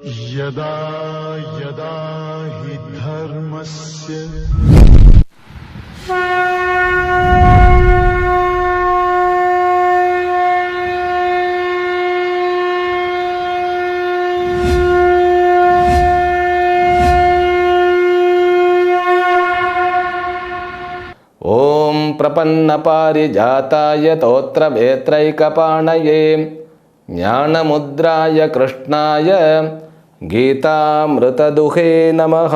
यदा यदा हि धर्मस्य ओम प्रपन्न पारिजाताय तोत्र वेत्रैकपाणये ज्ञानमुद्राय कृष्णाय गीतामृतदुहे नमः.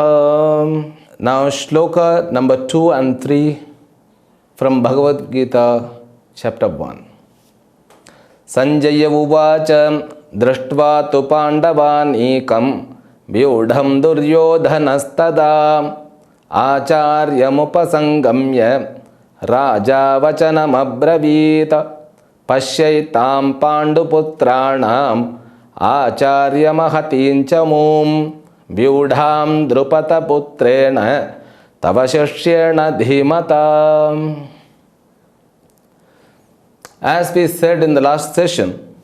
Now shloka number 2 and 3 from Bhagavad Gita chapter 1. Sanjaya uvacha drashtva tu pandavanekam vyudham duryodhanastada Acharyamupasangamya Raja Vachanam Abravita Pashyaitam Panduputranam Acharya Mahatinchamum Vyudham Drupata Putrena Tavashashyena Dhimata. As we said in the last session,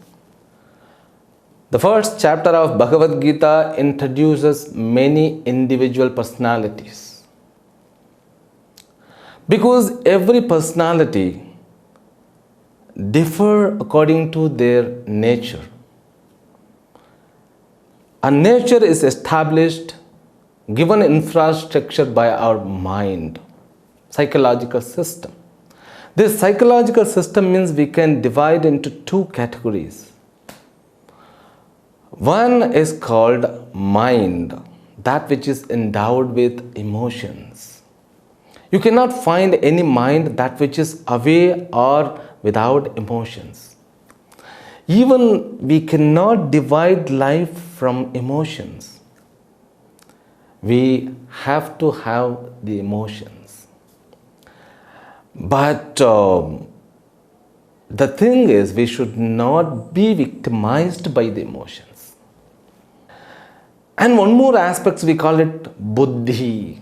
the first chapter of Bhagavad Gita introduces many individual personalities. Because every personality differ according to their nature. A nature is established, given infrastructure by our mind, psychological system. This psychological system means we can divide into two categories. One is called mind, that which is endowed with emotions. You cannot find any mind that which is away or without emotions. Even we cannot divide life from emotions. We have to have the emotions. But the thing is, we should not be victimized by the emotions. And one more aspect, we call it buddhi.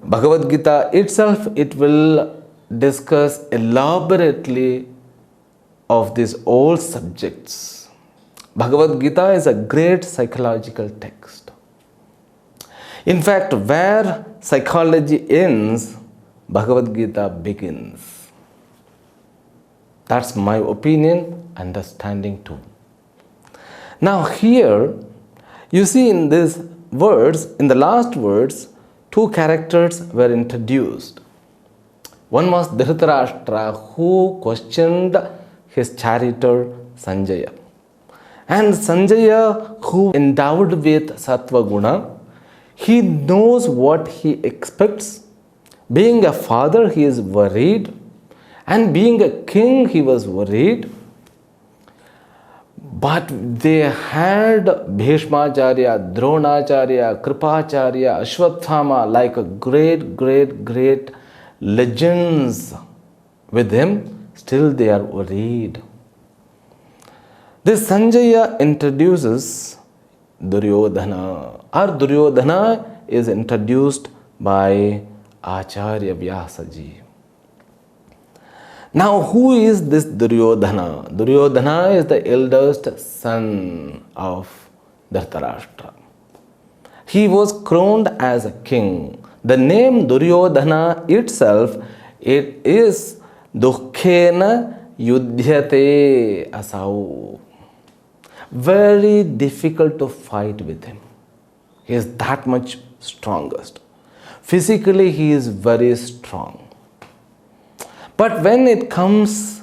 Bhagavad Gita itself, it will discuss elaborately of these all subjects. Bhagavad Gita is a great psychological text. In fact, where psychology ends, Bhagavad Gita begins. That's my opinion, understanding too. Now here, you see in these words, in the last words, two characters were introduced. One was Dhritarashtra, who questioned his charioteer Sanjaya. And Sanjaya, who endowed with Sattva Guna, he knows what he expects. Being a father, he is worried. And being a king, he was worried. But they had Bhishmacharya, Dronacharya, Kripacharya, Ashwathama, like a great legends with him. Still they are worried. This Sanjaya introduces Duryodhana. Our Duryodhana is introduced by Acharya Vyasaji. Now, who is this Duryodhana? Duryodhana is the eldest son of Dhritarashtra. He was crowned as a king. The name Duryodhana itself, it is Dukkhena Yudhyate Asau. Very difficult to fight with him. He is that much strongest. Physically, he is very strong. But when it comes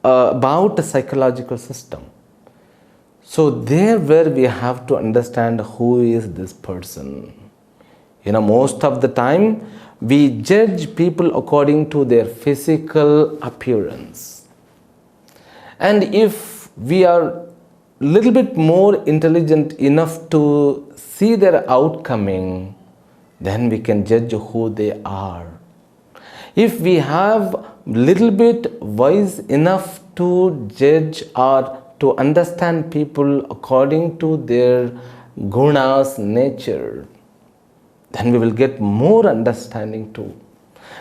about the psychological system, so there where we have to understand who is this person. Most of the time we judge people according to their physical appearance. And if we are little bit more intelligent enough to see their outcoming, then we can judge who they are. If we have little bit wise enough to judge or to understand people according to their gunas, nature, then we will get more understanding too.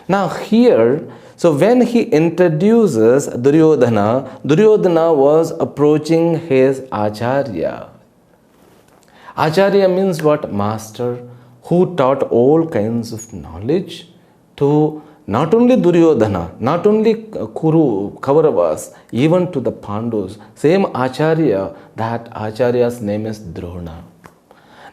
Now here, so when he introduces Duryodhana, Duryodhana was approaching his Acharya, Acharya means what? Master, who taught all kinds of knowledge to not only Duryodhana, not only Kuru, Kauravas, even to the Pandus. Same Acharya, that Acharya's name is Drona.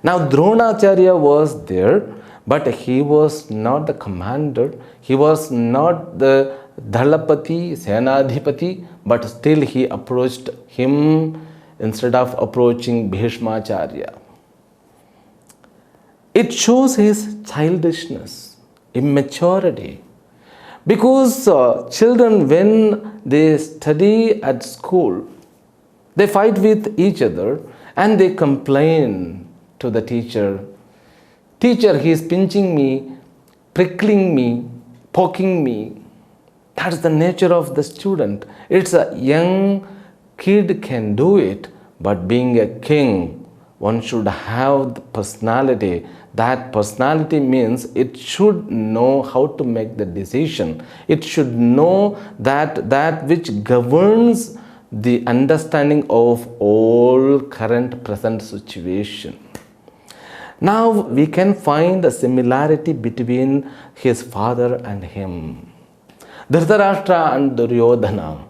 Now Dronacharya was there, but he was not the commander, he was not the Dhalapati, Senadhipati, but still he approached him instead of approaching Bhishmacharya. It shows his childishness, immaturity. Because children, when they study at school, they fight with each other and they complain to the teacher. Teacher, he is pinching me, prickling me, poking me. That's the nature of the student. It's a young kid can do it, but being a king, one should have the personality. That personality means it should know how to make the decision. It should know that which governs the understanding of all current present situation. Now we can find a similarity between his father and him. Dhritarashtra and Duryodhana,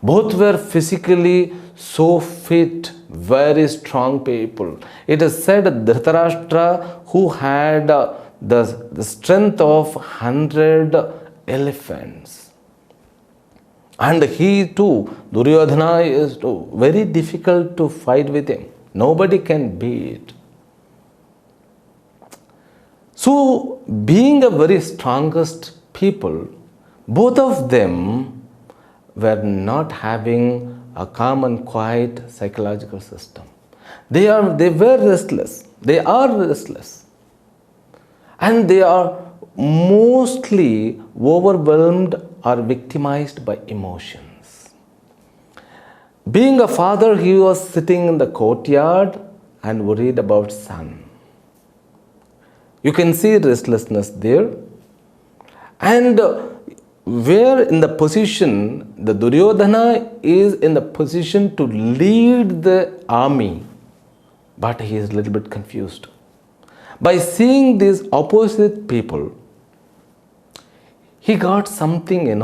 both were physically so fit, very strong people. It is said Dhritarashtra, who had the strength of 100 elephants. And he too, Duryodhana, is very difficult to fight with him. Nobody can beat. So, being a very strongest people, both of them were not having a calm and quiet psychological system. They were restless. They are restless. And they are mostly overwhelmed or victimized by emotions. Being a father, he was sitting in the courtyard and worried about son. You can see restlessness there. And where in the position, the Duryodhana is in the position to lead the army, but he is a little bit confused. By seeing these opposite people, he got something,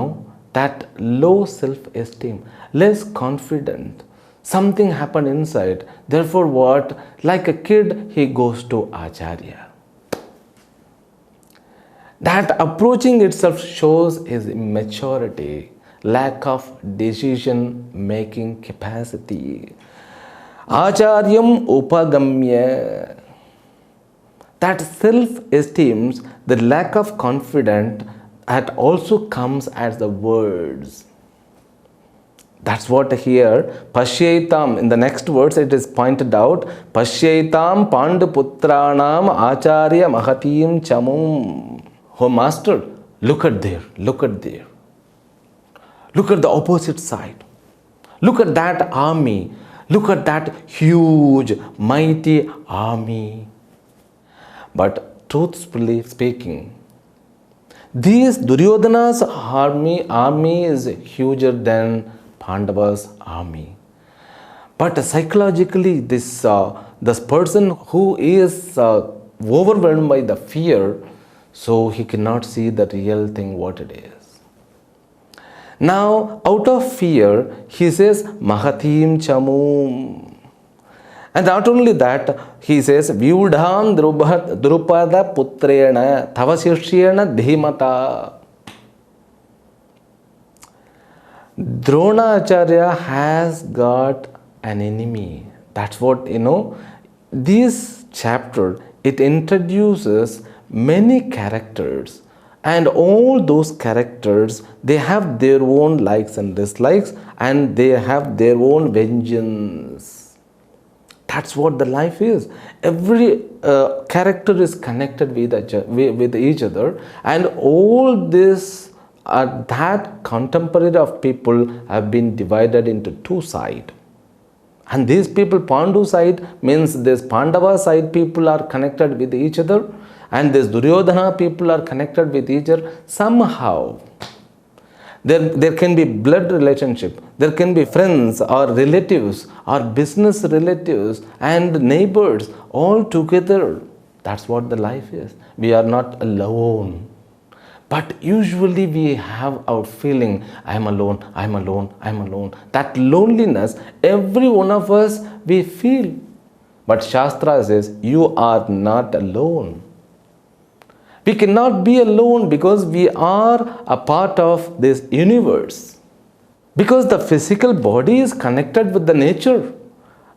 that low self-esteem, less confident. Something happened inside. Therefore what? Like a kid, he goes to Acharya. That approaching itself shows his immaturity, lack of decision-making capacity. Acharyam upagamya. That self-esteem, the lack of confidence, that also comes as the words. That's what here, Pashyaitam, in the next words it is pointed out, Pashyaitam Panduputranam Acharya Mahatim Chamum. Oh Master, look at there, look at there. Look at the opposite side. Look at that army. Look at that huge, mighty army. But truthfully speaking, this Duryodhana's army is huger than Pandava's army. But psychologically, this person who is overwhelmed by the fear, so he cannot see the real thing what it is. Now, out of fear, he says, Mahatim Chamum. And not only that, he says, Vyudham Drupada Putrena Tavasishyena Dhimata. Dronacharya has got an enemy. That's what, this chapter, it introduces many characters, and all those characters, they have their own likes and dislikes, and they have their own vengeance. That's what the life is. Every character is connected with each other, and all this that contemporary of people have been divided into two sides. And these people, Pandu side means this Pandava side people are connected with each other, and this Duryodhana people are connected with each other somehow. There can be blood relationship. There can be friends or relatives or business relatives and neighbors all together. That's what the life is. We are not alone. But usually we have our feeling, I'm alone, I'm alone, I'm alone. That loneliness, every one of us, we feel. But Shastra says, you are not alone. We cannot be alone because we are a part of this universe. Because the physical body is connected with the nature.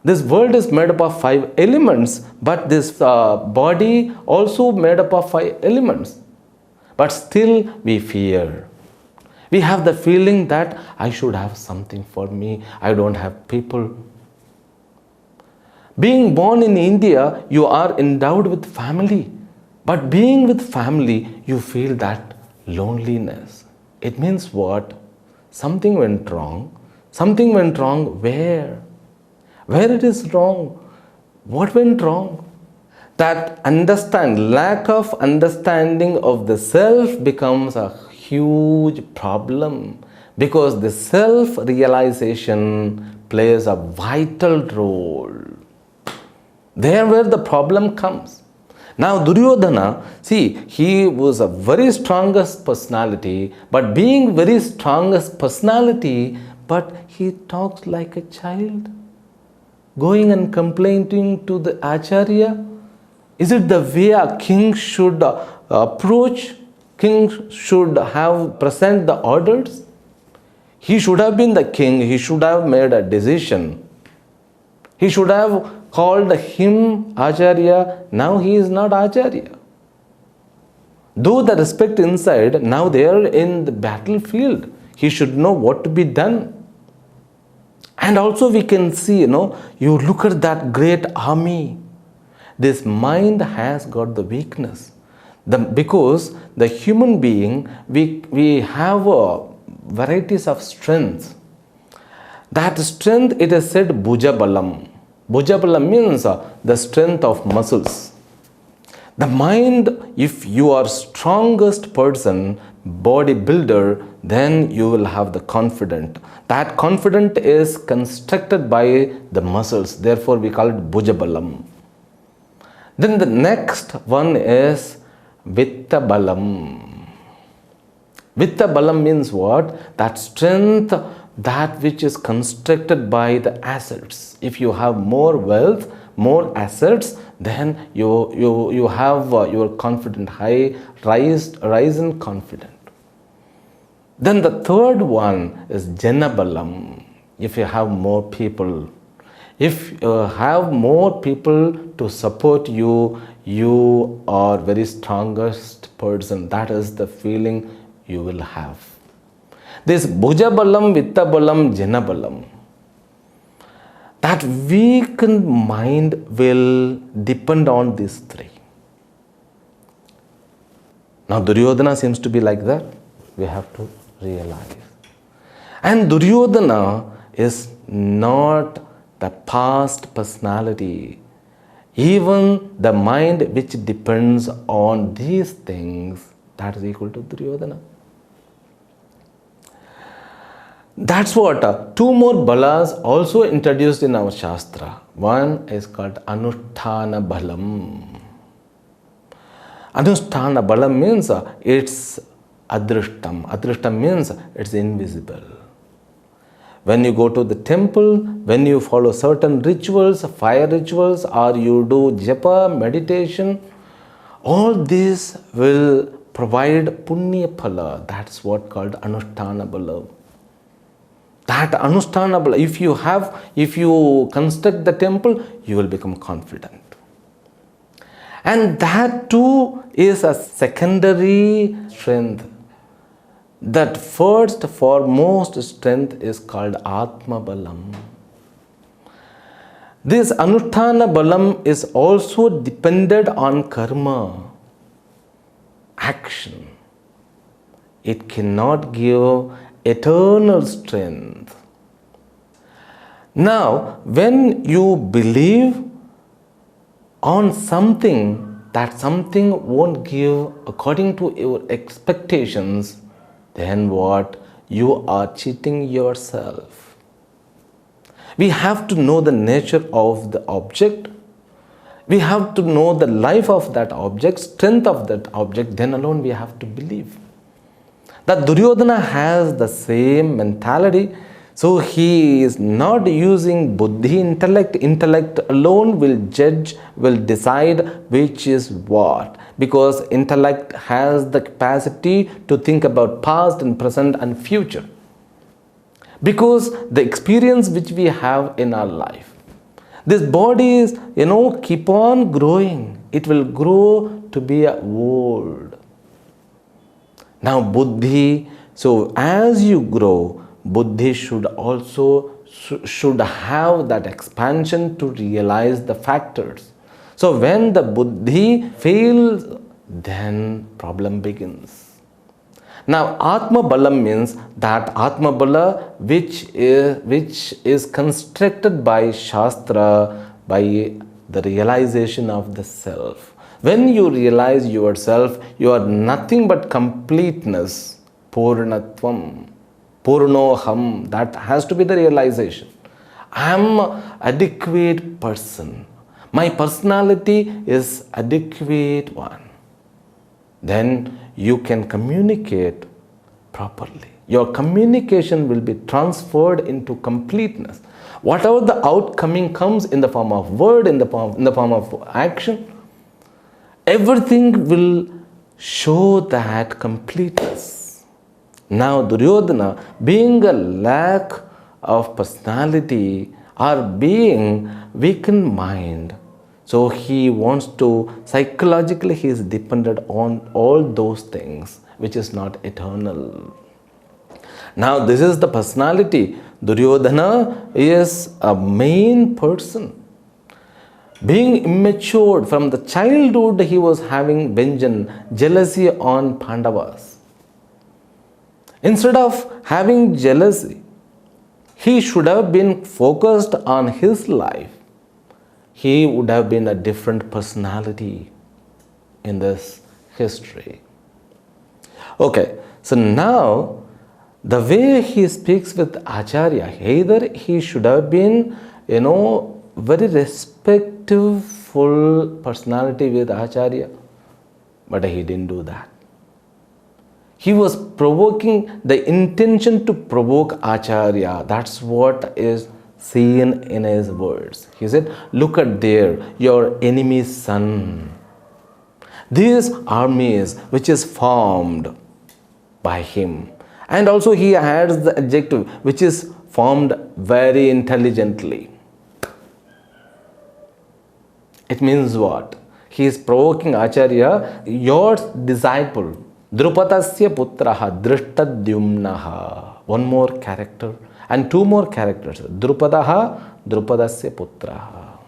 This world is made up of 5 elements, but this body also made up of 5 elements. But still we fear. We have the feeling that I should have something for me. I don't have people. Being born in India, you are endowed with family. But being with family, you feel that loneliness. It means what? Something went wrong. Something went wrong where? Where it is wrong? What went wrong? That lack of understanding of the self becomes a huge problem, because the self-realization plays a vital role. There where the problem comes. Now Duryodhana, see, he was a very strongest personality, but being very strongest personality, but he talks like a child, going and complaining to the Acharya. Is it the way a king should approach? King should have present the orders. He should have been the king. He should have made a decision. He should have called him Acharya. Now he is not Acharya. Though the respect inside, now they are in the battlefield. He should know what to be done. And also we can see, you look at that great army. This mind has got the weakness. Because the human being, we have varieties of strength. That strength, it is said Bhuja Balam. Bhuja Balam means the strength of muscles. The mind, if you are strongest person, bodybuilder, then you will have the confidence. That confidence is constructed by the muscles. Therefore, we call it Bhuja Balam. Then the next one is Vitta Balam. Vitta Balam means what? That strength, that which is constructed by the assets. If you have more wealth, more assets, then you have your confidence high, rise in confidence. Then the third one is Jana Balam. If you have more people, if you have more people to support you, you are very strongest person. That is the feeling you will have. This Bhuja Balam, Vitta Balam, Jana Balam. That weakened mind will depend on these 3. Now Duryodhana seems to be like that. We have to realize. And Duryodhana is not the past personality. Even the mind which depends on these things, that is equal to Duryodhana. That's what 2 more balas also introduced in our Shastra. One is called Anusthana Balam. Anusthana Balam means it's Adrishtam. Adrishtam means it's invisible. When you go to the temple, when you follow certain rituals, fire rituals, or you do japa, meditation, all this will provide punya phala. That's what called Anusthana Bala. That Anusthana Bala, if you construct the temple, you will become confident. And that too is a secondary strength. That first foremost strength is called Atma Balam. This Anusthana Balam is also dependent on karma, action. It cannot give eternal strength. Now, when you believe on something, that something won't give according to your expectations, then what? you are cheating yourself. We have to know the nature of the object. We have to know the life of that object, strength of that object, then alone we have to believe. That Duryodhana has the same mentality, so he is not using buddhi, intellect. Intellect alone will judge, will decide which is what. Because intellect has the capacity to think about past and present and future. Because the experience which we have in our life, this body is, keep on growing. It will grow to be old. Now buddhi, so as you grow, buddhi should also should have that expansion to realize the factors. So when the buddhi fails, then problem begins. Now Atma Balam means that Atma Bala which is constructed by Shastra, by the realization of the self. When you realize yourself, you are nothing but completeness, Purnatvam, Purnoham. That has to be the realization. I am an adequate person. My personality is adequate one. Then you can communicate properly. Your communication will be transferred into completeness. Whatever the outcoming comes in the form of word, in the form of action, everything will show that completeness. Now Duryodhana, being a lack of personality or being weakened mind, so he wants to, psychologically he is dependent on all those things which is not eternal. Now this is the personality. Duryodhana is a main person. Being immature from the childhood, he was having vengeance, jealousy on Pandavas. Instead of having jealousy, he should have been focused on his life. He would have been a different personality in this history. Okay, so now the way he speaks with Acharya, either he should have been, very respectful personality with Acharya, but he didn't do that. He was provoking, the intention to provoke Acharya. That's what is seen in his words. He said, look at there, your enemy's son. These armies which is formed by him. And also he adds the adjective which is formed very intelligently. It means what? He is provoking Acharya, your disciple, Drupadasya putraha, Drishtadyumnaha. One more character and two more characters. Drupadaha, Drupadasya putraha.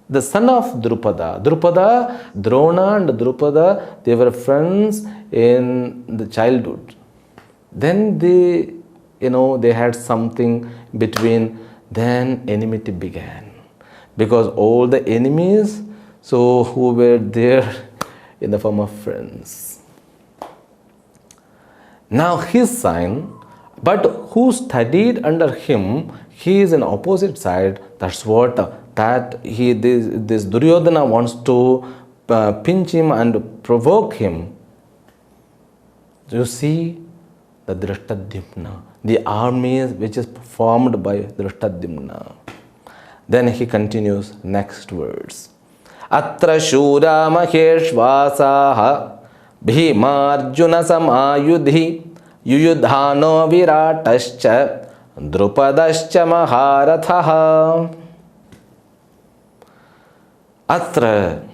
The son of Drupada. Drona and Drupada, they were friends in the childhood. Then they had something between, then enmity began. Because all the enemies, so who were there in the form of friends. Now his son, but who studied under him, he is in opposite side. That's what this Duryodhana wants to pinch him and provoke him. You see the Drishtadyumna, the armies which is formed by Drishtadyumna. Then he continues next words. Atra shura maheshvasaha bhimarjuna samayudhi yuyudhano viratascha drupadascha maharathaha. Atra,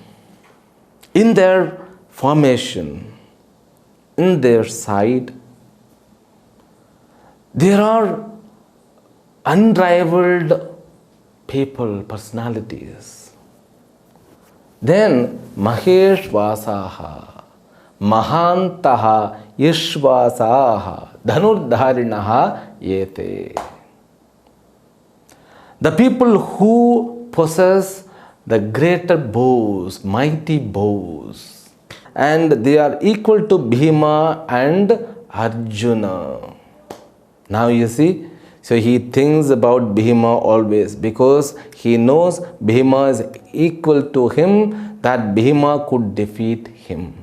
in their formation, in their side, there are unrivaled people, personalities. Then Maheshvasaha, Mahantaha, Ishvasaha, Dhanurdharinaha yete. The people who possess the greater bows, mighty bows, and they are equal to Bhima and Arjuna. Now you see, so he thinks about Bhima always because he knows Bhima is equal to him, that Bhima could defeat him.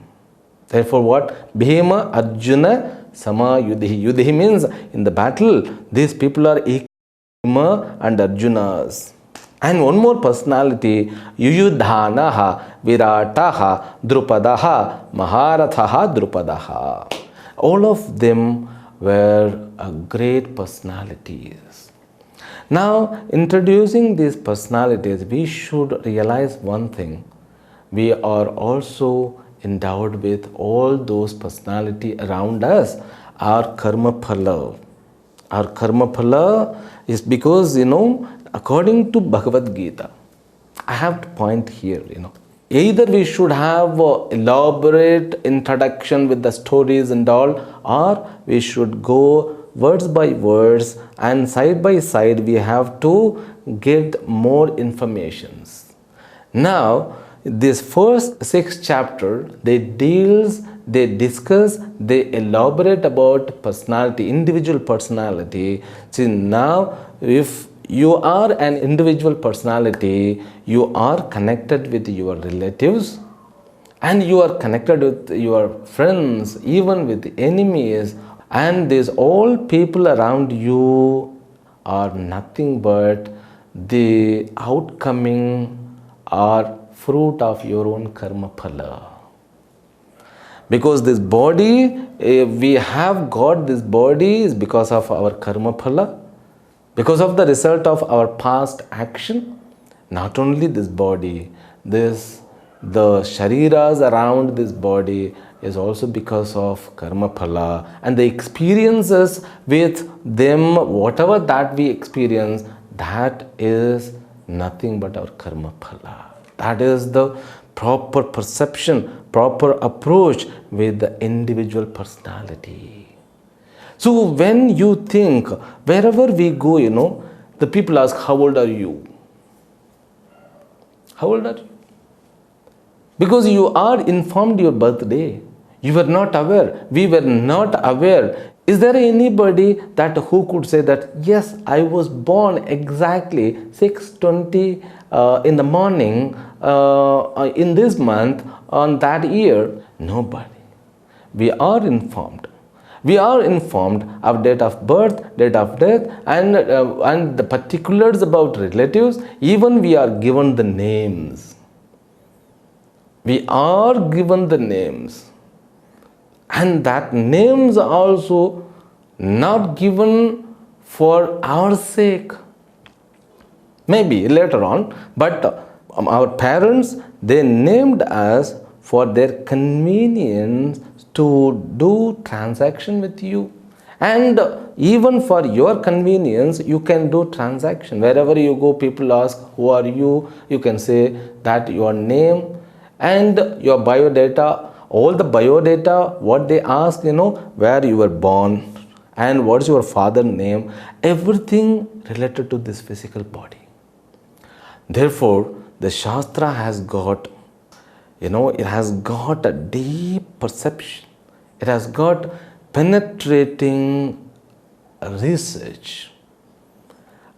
Therefore what? Bhima Arjuna Sama Yudhi. Yudhi means in the battle, these people are equal to Bhima and Arjunas. And one more personality, Yuyudhanaha, Virataha, Drupadaha, Maharathaha, Drupadaha. All of them were great personalities. Now, introducing these personalities, we should realize one thing. We are also endowed with all those personality around us, our karma phala. Our karma phala is because, according to Bhagavad Gita, I have to point here, either we should have elaborate introduction with the stories and all, or we should go words by words and side by side we have to get more informations. Now, this first 6 chapter, they discuss, they elaborate about personality, individual personality. See, now if you are an individual personality, you are connected with your relatives and you are connected with your friends, even with enemies, and these all people around you are nothing but the outcoming or fruit of your own karma phala. Because this body, we have got this body is because of our karma phala, because of the result of our past action. Not only this body, the shariras around this body is also because of karma phala, and the experiences with them, whatever that we experience, that is nothing but our karma phala. That is the proper perception, proper approach with the individual personality. So when you think, wherever we go, the people ask, how old are you? How old are you? Because you are informed your birthday. You were not aware. We were not aware. Is there anybody that who could say that, yes, I was born exactly 6:20 in the morning in this month on that year? Nobody. We are informed. We are informed of date of birth, date of death, and the particulars about relatives. Even we are given the names. We are given the names. And that names are also not given for our sake. Maybe later on, but our parents, they named us for their convenience to do transaction with you. And even for your convenience, you can do transaction. Wherever you go, people ask, who are you? You can say that your name and your biodata, all the biodata, what they ask, where you were born and what's your father's name, everything related to this physical body. Therefore, the Shastra has got, it has got a deep perception. It has got penetrating research.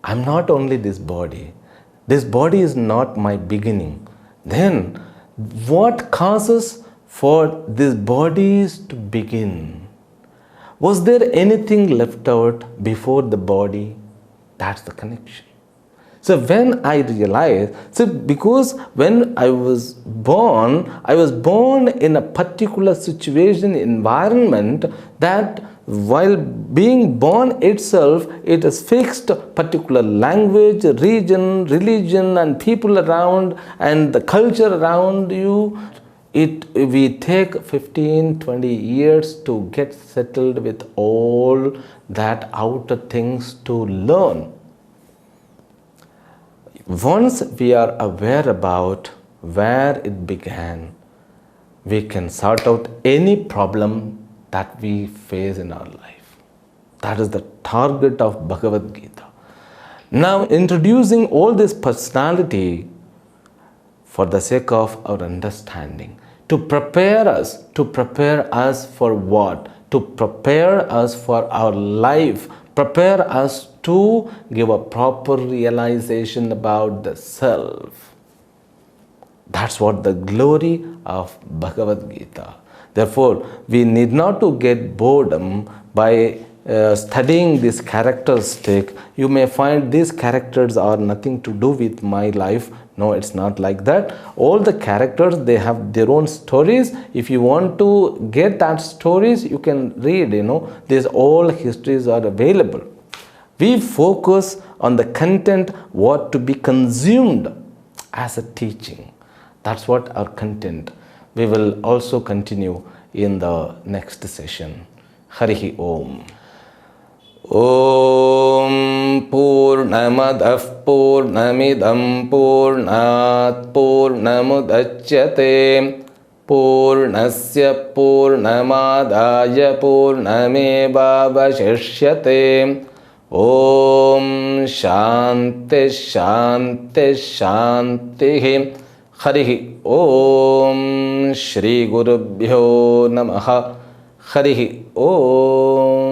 I'm not only this body. This body is not my beginning. Then, what causes for these bodies to begin? Was there anything left out before the body? That's the connection. So when I realized, because when I was born in a particular situation, environment, that while being born itself, it is fixed particular language, region, religion, and people around, and the culture around you. We take 15, 20 years to get settled with all that outer things to learn. Once we are aware about where it began, we can sort out any problem that we face in our life. That is the target of Bhagavad Gita. Now, introducing all this personality for the sake of our understanding, to prepare us for what? To prepare us for our life prepare us to give a proper realization about the self. That's what the glory of Bhagavad Gita. Therefore, we need not to get boredom by studying this characteristic. You may find these characters are nothing to do with my life. No, it's not like that. All the characters, they have their own stories. If you want to get that stories, you can read, these all histories are available. We focus on the content, what to be consumed as a teaching. That's what our content. We will also continue in the next session. Harihi Om. Om Purnamadah Purnamidam Purnat Purnamudachyate Purnasya Purnamadaya Purnamevavashishyate. Om Shanti Shanti Shanti. Harihi Om. Shri Gurubhyo Namaha. Harihi Om.